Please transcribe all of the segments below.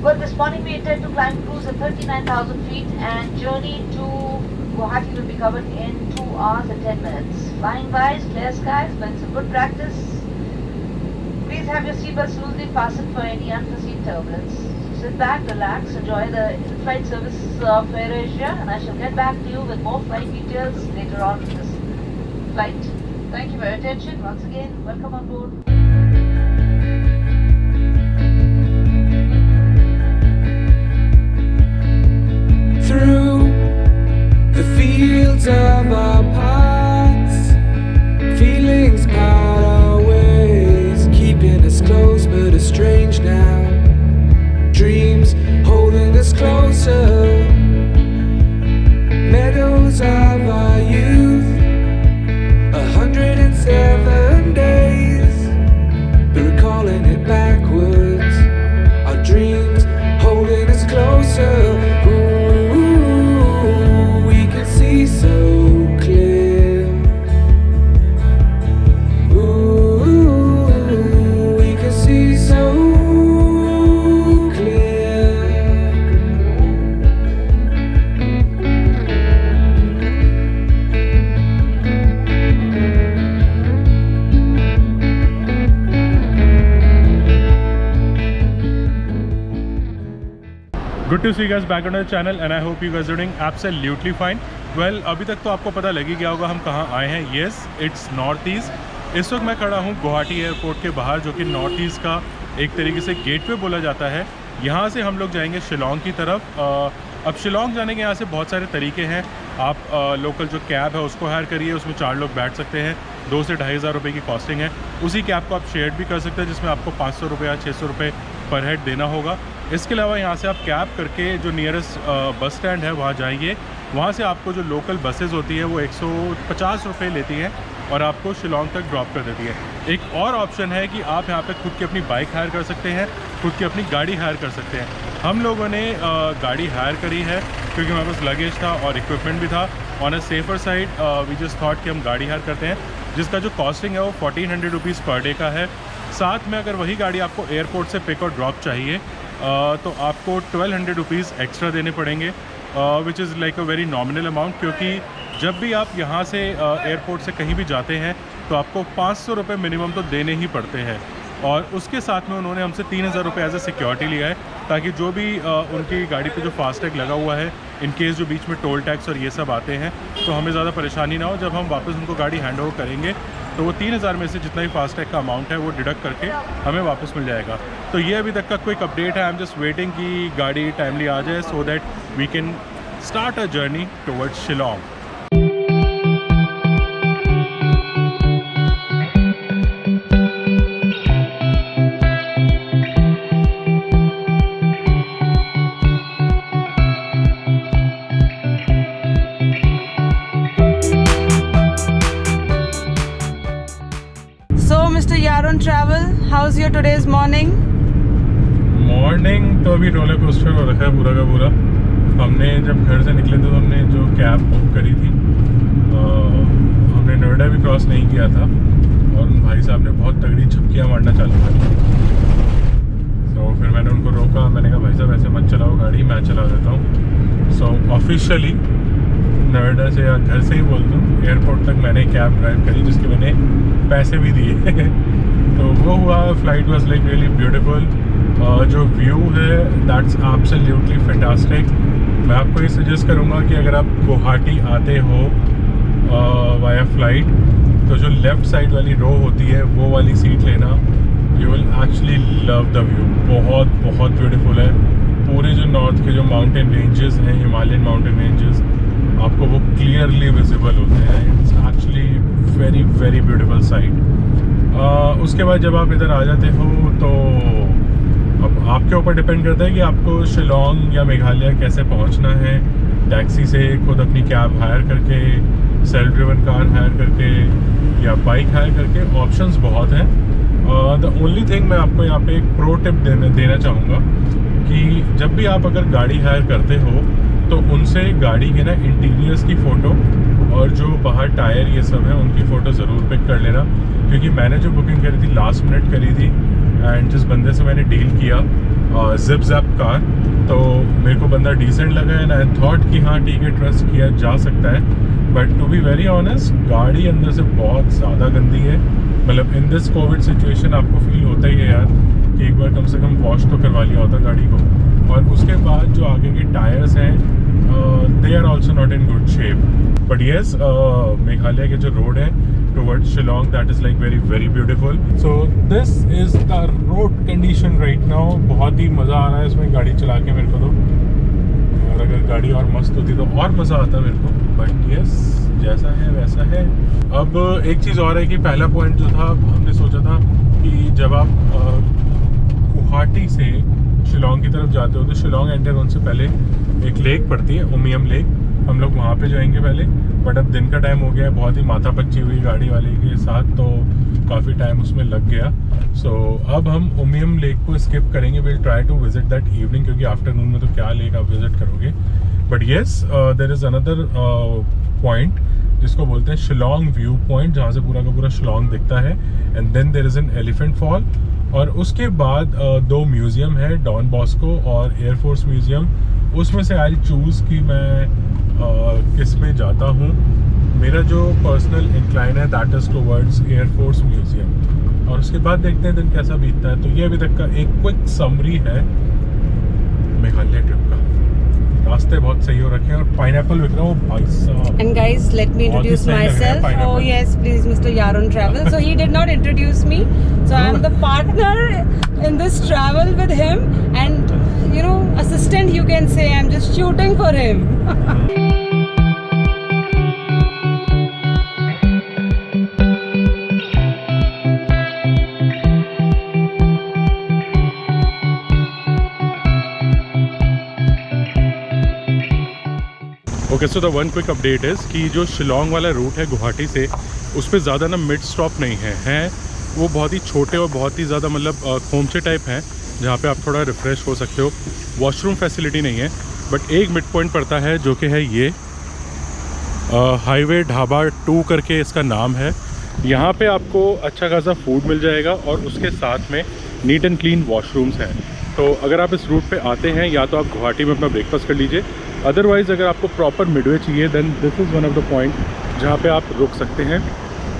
Well, this morning we intend to climb cruise at 39,000 feet and journey to Guwahati will be covered in 2 hours and 10 minutes. Flying wise, clear skies, but it's a good practice. Please have your seatbelts loosely fastened for any unforeseen turbulence. So sit back, relax, enjoy the in-flight service of AirAsia, and I shall get back to you with more flight details later on in this flight. Thank you for your attention. Once again, welcome on board. Through the fields of our paths, feelings part our ways, keeping us close but estranged now. Dreams holding us closer, meadows of our youth, 107 days, but recalling it backwards. Our dreams holding us closer. So clear. Ooh, we can see so clear. Good to see you guys back on our channel and I hope you guys are doing absolutely fine. Well, अभी तक तो आपको पता लग ही गया होगा हम कहाँ आए हैं. Yes, it's north east. इस वक्त मैं खड़ा हूँ गुवाहाटी एयरपोर्ट के बाहर, जो कि नॉर्थ ईस्ट का एक तरीके से गेटवे बोला जाता है. यहाँ से हम लोग जाएंगे शिलोंग की तरफ. अब शिलोंग जाने के यहाँ से बहुत सारे तरीके हैं. आप लोकल जो कैब है उसको हायर करिए, उसमें 4 लोग बैठ सकते हैं. 2 से 2,500 रुपये की कॉस्टिंग है. उसी कैब को आप शेयर भी कर सकते हैं, जिसमें आपको 500 रुपये या 600 रुपये पर हेड देना होगा. इसके अलावा यहाँ से आप कैब करके जो नियरेस्ट बस स्टैंड है वहाँ जाएंगे. वहाँ से आपको जो लोकल बसेज़ होती है वो 150 रुपये लेती हैं और आपको शिलोंग तक ड्रॉप कर देती है. एक और ऑप्शन है कि आप यहाँ पे खुद की अपनी बाइक हायर कर सकते हैं, खुद की अपनी गाड़ी हायर कर सकते हैं. हम लोगों ने गाड़ी हायर करी है क्योंकि हमारे पास लगेज था और इक्विपमेंट भी था. On a safer side we just thought कि हम गाड़ी हायर करते हैं, जिसका जो कॉस्टिंग है वो 1400 रुपीज़ पर डे का है. साथ में अगर वही गाड़ी आपको एयरपोर्ट से पिक और ड्रॉप चाहिए तो आपको 1200 रुपीज़ एक्स्ट्रा देने पड़ेंगे, which is like a very nominal amount. क्योंकि जब भी आप यहाँ से एयरपोर्ट से कहीं भी जाते हैं तो आपको 500 रुपये मिनिमम तो देने ही पड़ते हैं. और उसके साथ में उन्होंने हमसे 3000 रुपये एज ए सिक्योरिटी लिया है, ताकि जो भी उनकी गाड़ी पे जो फास्टैग लगा हुआ है, इन केस जो बीच में टोल टैक्स और ये सब आते हैं तो हमें ज़्यादा परेशानी ना हो. जब हम वापस उनको गाड़ी हैंड ओवर करेंगे तो वो 3000 में से जितना भी फास्टैग का अमाउंट है वो डिडक्ट करके हमें वापस मिल जाएगा. तो ये अभी तक का क्विक अपडेट है. आई एम जस्ट वेटिंग कि गाड़ी टाइमली आ जाए so that we can start a journey towards Shillong. Travel, how's your today's morning? Morning तो अभी रोलर कोस्टर हो रखा है पूरा का पूरा. हमने जब घर से निकले तो हमने जो कैब बुक करी थी, हमने नोएडा भी क्रॉस नहीं किया था और भाई साहब ने बहुत तगड़ी झपकियाँ मारना चालू कर दी. तो फिर मैंने उनको रोका. मैंने कहा भाई साहब ऐसे मत चलाओ गाड़ी, मैं चला देता हूँ. सो ऑफिशियली नोएडा से या घर से ही बोल दूँ, एयरपोर्ट तक मैंने कैब ड्राइव करी, जिसके मैंने पैसे भी दिए. तो वो हुआ. Flight was like really beautiful. जो व्यू है दैट्स एब्सोल्युटली फैंटास्टिक. मैं आपको ये सजेस्ट करूँगा कि अगर आप गुवाहाटी आते हो वाया फ्लाइट तो जो लेफ़्ट साइड वाली रो होती है वो वाली सीट लेना. You will actually love the view. बहुत बहुत ब्यूटीफुल है. पूरे जो नॉर्थ के जो माउंटेन रेंजेस हैं, हिमालयन माउंटेन रेंजेस, आपको वो क्लियरली विजिबल होते हैं. It's actually very very beautiful sight. उसके बाद जब आप इधर आ जाते हो तो अब आपके ऊपर डिपेंड करता है कि आपको शिलोंग या मेघालय कैसे पहुंचना है. टैक्सी से, खुद अपनी कैब हायर करके, सेल्फ ड्रिवन कार हायर करके या बाइक हायर करके, ऑप्शंस बहुत हैं. द ओनली थिंग मैं आपको यहाँ पे एक प्रो टिप देना चाहूँगा कि जब भी आप अगर गाड़ी हायर करते हो तो उनसे गाड़ी के ना इंटीरियर्स की फ़ोटो और जो बाहर टायर ये सब है उनकी फ़ोटो ज़रूर पिक कर लेना. क्योंकि मैंने जो बुकिंग करी थी लास्ट मिनट करी थी, एंड जिस बंदे से मैंने डील किया जिप जैप कार। तो मेरे को बंदा डिसेंट लगा एंड आई थॉट कि हाँ ठीक है, ट्रस्ट किया जा सकता है। But to be very honest, गाड़ी अंदर से बहुत ज़्यादा गंदी है। मतलब इन दिस कोविड सिचुएशन आपको फील होता ही है यार कि एक बार कम से कम वॉश तो करवा लिया होता गाड़ी को। और उसके बाद जो आगे के टायर्स हैं they are also not in good shape. But yes, Meghalaya के जो रोड है towards Shillong, that is like very very beautiful. So this is the road condition right now. बहुत ही मज़ा आ रहा है इसमें गाड़ी चला के मेरे को तो, और अगर गाड़ी और मस्त होती तो और मज़ा आता मेरे को। बट yes, जैसा है वैसा है। अब एक चीज़ और है कि पहला पॉइंट जो था, हमने सोचा था कि जब आप गुवाहाटी से शिलोंग की तरफ जाते हो तो शिलोंग एंटर होने से पहले एक लेक पड़ती है, उमियम लेक, हम लोग वहाँ पे जाएंगे पहले। बट अब दिन का टाइम हो गया है, बहुत ही माथा पच्ची हुई गाड़ी वाले के साथ, तो काफ़ी टाइम उसमें लग गया। सो अब हम उमियम लेक को स्किप करेंगे। Will try to visit that evening, क्योंकि आफ्टरनून में तो क्या लेक आप विजिट करोगे। But yes, there is another point जिसको बोलते हैं शिलोंग व्यू पॉइंट, जहाँ से पूरा का पूरा शिलोंग दिखता है। And then there is an elephant fall, और उसके बाद दो म्यूज़ियम है, डॉन बॉस्को और एयरफोर्स म्यूज़ियम। उसमें से आई चूज़ कि मैं किस में जाता हूँ। मेरा जो पर्सनल इंक्लाइन है that is towards air force museum, और उसके बाद देखते हैं दिन कैसा बीतता है। तो ये अभी तक का एक क्विक समरी है मेघालय ट्रिप का। रास्ते बहुत सही हो रखे हैं, और पाइनएप्पल बिक रहा है भाई साहब। And guys, let me बहुत ही introduce सही लग रहा है myself. pineapple। Oh yes, please, Mr. Yaron Travel. So he did not introduce me. So I am the partner in this travel with him, and you know, assistant you can say. I'm just shooting for him. Okay, so the one quick update is कि जो शिलोंग वाला root है गुवाहाटी से, उस पर ज़्यादा ना mid stop नहीं है वो बहुत ही छोटे और बहुत ही ज़्यादा मतलब खोमचे टाइप हैं, जहाँ पे आप थोड़ा रिफ़्रेश हो सकते हो। वॉशरूम फैसिलिटी नहीं है, बट एक मिड पॉइंट पड़ता है जो कि है ये हाईवे ढाबा 2 करके इसका नाम है। यहाँ पे आपको अच्छा खासा फूड मिल जाएगा, और उसके साथ में नीट एंड क्लीन वॉशरूम्स हैं। तो अगर आप इस रूट पे आते हैं, या तो आप गुवाहाटी में अपना ब्रेकफास्ट कर लीजिए, अदरवाइज़ अगर आपको प्रॉपर मिडवे चाहिए then this is one of the point जहाँ पे आप रुक सकते हैं।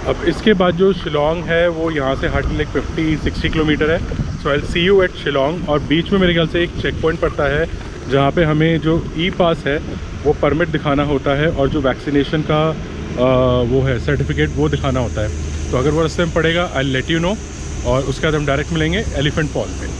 अब इसके बाद जो शिलोंग है वो यहाँ से हार्डली लाइक 50-60 किलोमीटर है। सो आई सी यू एट शिलोंग, और बीच में मेरे ख्याल से एक चेक पॉइंट पड़ता है जहाँ पे हमें जो ई पास है वो परमिट दिखाना होता है, और जो वैक्सीनेशन का वो है सर्टिफिकेट वो दिखाना होता है। तो अगर वो रास्ते में पड़ेगा आई लेट यू नो, और उसके बाद हम डायरेक्ट मिलेंगे एलिफेंट फॉल पे।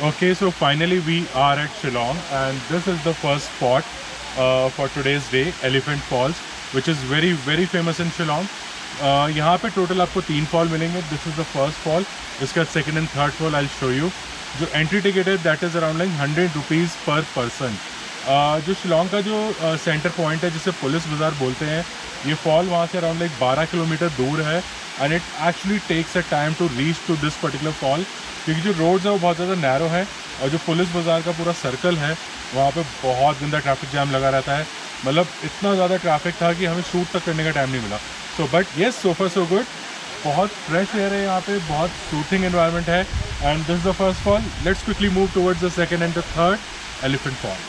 Okay, so finally we are at Shillong, and this is the first spot for today's day, Elephant Falls, which is very very famous in Shillong. यहाँ पे total आपको 3 fall मिलेंगे। This is the first fall, इसका second and third fall I show you. जो entry ticket है that is around like 100 rupees per person. जो शिलोंग का जो सेंटर पॉइंट है जिसे पुलिस बाज़ार बोलते हैं, ये फॉल वहाँ से अराउंड लाइक 12 किलोमीटर दूर है, and it actually takes a time to reach to this particular fall, क्योंकि जो रोड्स है वो बहुत ज़्यादा नैरो है, और जो पुलिस बाज़ार का पूरा सर्कल है वहाँ पे बहुत गंदा ट्रैफिक जैम लगा रहता है। मतलब इतना ज़्यादा ट्रैफिक था कि हमें शूट तक करने का टाइम नहीं मिला। So but yes, so far so good. बहुत फ्रेश एयर है यहाँ पे, बहुत सूथिंग एनवायरनमेंट है, and this is the first fall. Let's quickly move towards the second and the third elephant fall.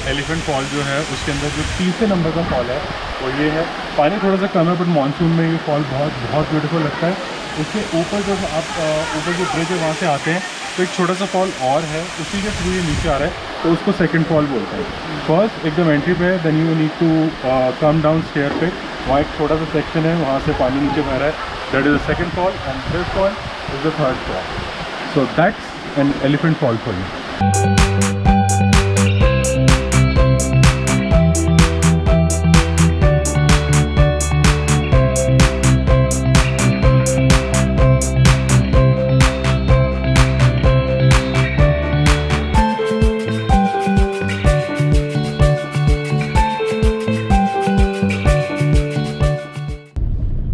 Elephant fall जो है उसके अंदर जो तीसरे नंबर का फॉल है वो ये है। पानी थोड़ा सा कम है बट मानसून में ये फॉल बहुत ब्यूटीफुल लगता है। उसके ऊपर जब आप ऊपर जो ब्रिज है वहाँ से आते हैं तो एक छोटा सा फॉल और है, उसी के थ्रू ये नीचे आ रहा है, तो उसको सेकंड फॉल बोलते हैं। फर्स्ट एकदम एंट्री पे है, then you need to come down stair पे, वहाँ एक छोटा सा सेक्शन है, वहाँ से पानी नीचे बह रहा है, that is the second fall and this fall is the third fall. So that's an elephant fall for you.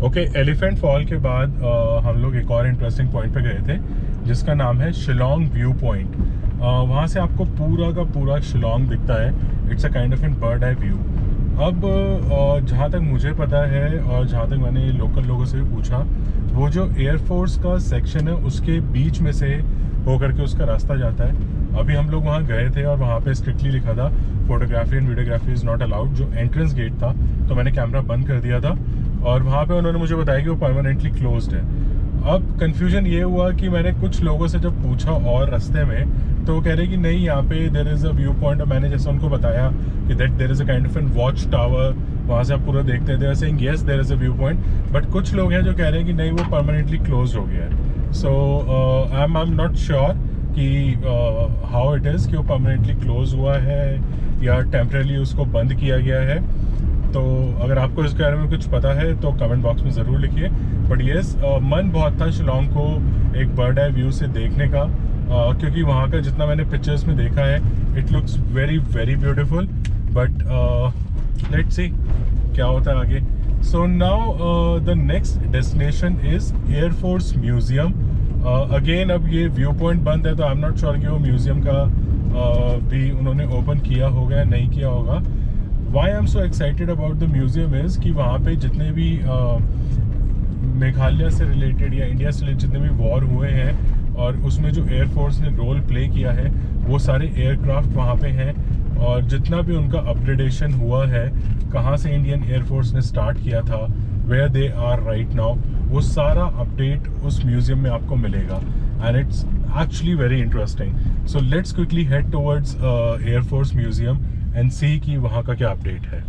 Okay, elephant fall के बाद हम लोग एक और इंटरेस्टिंग पॉइंट पे गए थे जिसका नाम है शिलोंग व्यू पॉइंट। वहाँ से आपको पूरा का पूरा शिलोंग दिखता है। It's a kind of an bird eye view. अब जहाँ तक मुझे पता है और जहाँ तक मैंने लोकल लोगों से भी पूछा, वो जो एयरफोर्स का सेक्शन है उसके बीच में से होकर के उसका रास्ता जाता है। अभी हम लोग वहाँ गए थे और वहाँ पे स्ट्रिक्टली लिखा था photography and videography is not allowed. जो एंट्रेंस गेट था तो मैंने कैमरा बंद कर दिया था और वहाँ पे उन्होंने मुझे बताया कि वो परमानेंटली क्लोज्ड है। अब कन्फ्यूजन ये हुआ कि मैंने कुछ लोगों से जब पूछा और रास्ते में तो वो कह रहे कि नहीं, यहाँ पे there is a view point. और मैंने जैसे उनको बताया कि that there is a kind of an watch tower, वहाँ से आप पूरा देखते थे, saying yes there is a view point. But कुछ लोग हैं जो कह रहे हैं कि नहीं, वो परमानेंटली क्लोज हो गया है। सो आई एम नॉट श्योर कि हाउ इट इज़ कि वो परमानेंटली क्लोज हुआ है या टेम्परेली उसको बंद किया गया है। तो अगर आपको इसके बारे में कुछ पता है तो कमेंट बॉक्स में ज़रूर लिखिए। बट येस, मन बहुत था शिलोंग को एक बर्ड आई व्यू से देखने का, क्योंकि वहाँ का जितना मैंने पिक्चर्स में देखा है it looks very very beautiful. But let's see क्या होता है आगे। So now the next destination is air force museum. Again अब ये व्यू पॉइंट बंद है तो आई एम नॉट श्योर कि वो म्यूज़ियम का भी उन्होंने ओपन किया होगा या नहीं किया होगा। Why I am so excited about the museum is कि वहाँ पे जितने भी मेघालय से रिलेटेड या इंडिया से रिलेटेड जितने भी वॉर हुए हैं और उसमें जो एयरफोर्स ने रोल प्ले किया है वो सारे एयरक्राफ्ट वहाँ पे हैं, और जितना भी उनका अपग्रेडेशन हुआ है, कहाँ से इंडियन एयरफोर्स ने स्टार्ट किया था, where they are right now, वो सारा अपडेट उस म्यूज़ियम में आपको मिलेगा। And it's actually very interesting. So let's quickly head towards air force museum and see कि वहाँ का क्या अपडेट है।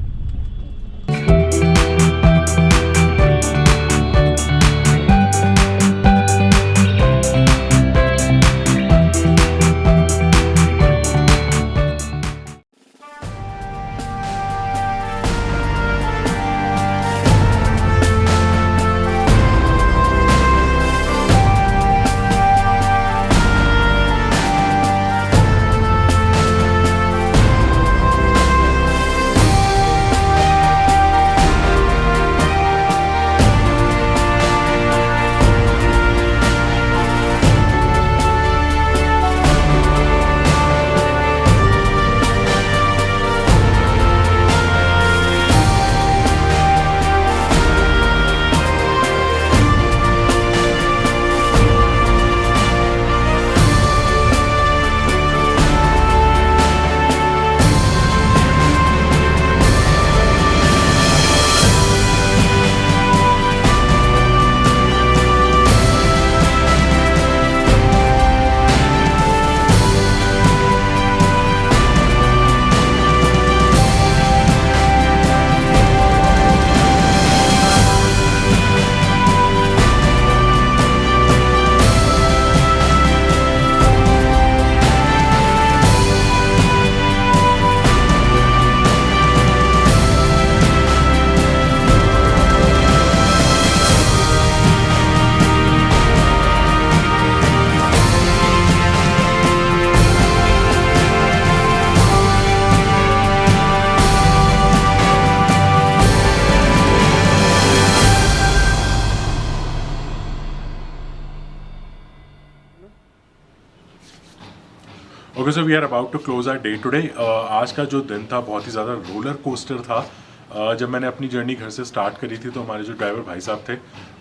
Okay so we are about to close our day today. आज का जो दिन था बहुत ही ज़्यादा रोलर कोस्टर था। जब मैंने अपनी जर्नी घर से स्टार्ट करी थी तो हमारे जो ड्राइवर भाई साहब थे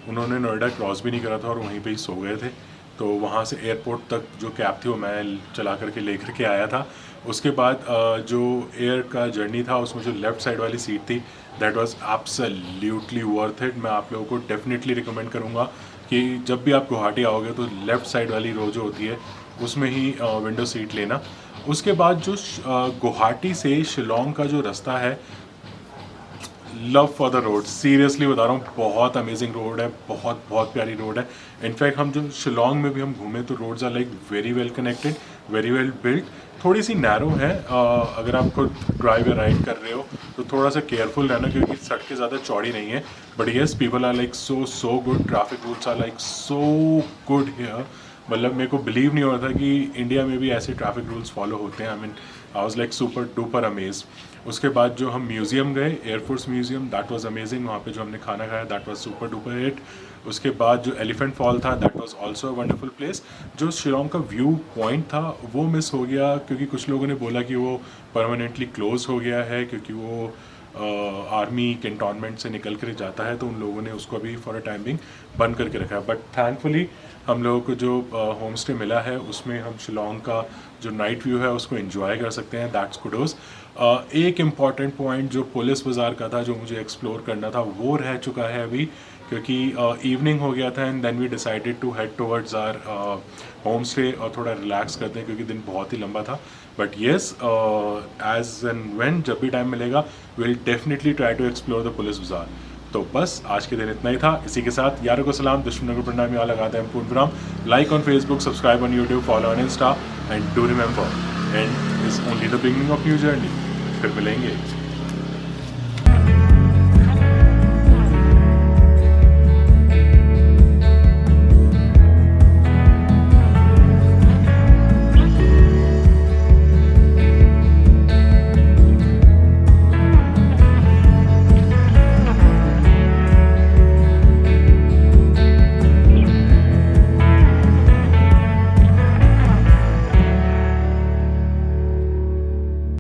उन्होंने नोएडा क्रॉस भी नहीं करा था और वहीं पे ही सो गए थे। तो वहाँ से एयरपोर्ट तक जो कैब थी वो मैं चला करके लेकर के आया था। उसके बाद जो एयर का जर्नी था उसमें जो लेफ़्ट साइड वाली सीट थी that was absolutely worth it. मैं आप लोगों को डेफिनेटली रिकमेंड करूँगा कि जब भी आप गुवाहाटी आओगे तो लेफ़्ट साइड वाली रो जो होती है उसमें ही विंडो सीट लेना। उसके बाद जो गुवाहाटी से शिलोंग का जो रास्ता है, love for the road, seriously बता रहा हूँ, बहुत अमेजिंग रोड है, बहुत बहुत प्यारी रोड है। इनफैक्ट हम जो शिलोंग में भी हम घूमे तो roads are like very well connected, very well built. थोड़ी सी नैरो है, अगर आप खुद ड्राइव या राइड कर रहे हो तो थोड़ा सा केयरफुल रहना क्योंकि सड़कें ज़्यादा चौड़ी नहीं है। But yes, people are like so good, traffic rules are like so good here. मतलब मेरे को बिलीव नहीं हो रहा था कि इंडिया में भी ऐसे ट्रैफिक रूल्स फॉलो होते हैं। I was like super duper amaze. उसके बाद जो हम म्यूज़ियम गए, air force museum, that was amazing. वहाँ पे जो हमने खाना खाया that was super duper hit. उसके बाद जो एलिफेंट फॉल था that was also a wonderful place. जो शिलोंग का व्यू पॉइंट था वो मिस हो गया क्योंकि कुछ लोगों ने बोला कि वो परमानेंटली क्लोज हो गया है क्योंकि वो आर्मी कैंटोनमेंट से निकल कर जाता है, तो उन लोगों ने उसको अभी फॉर अ टाइमिंग बंद करके रखा है। बट थैंकफुली हम लोगों को जो होम स्टे मिला है उसमें हम शिलोंग का जो नाइट व्यू है उसको एंजॉय कर सकते हैं, दैट्स कुडोज। एक इम्पॉर्टेंट पॉइंट जो पुलिस बाज़ार का था जो मुझे एक्सप्लोर करना था वो रह चुका है अभी क्योंकि इवनिंग हो गया था and then we decided to head towards our home stay और थोड़ा रिलैक्स करते हैं क्योंकि दिन बहुत ही लंबा था। But yes, as and when जब भी टाइम मिलेगा will definitely try to explore the Police Bazaar. तो बस आज के दिन इतना ही था। इसी के साथ यारों को सलाम, दुश्मनों को प्रणाम, यहाँ लगाते हैं पूर्ण विराम। Like on Facebook, subscribe on YouTube, follow on Insta and do remember and is only the beginning of new journey. फिर मिलेंगे।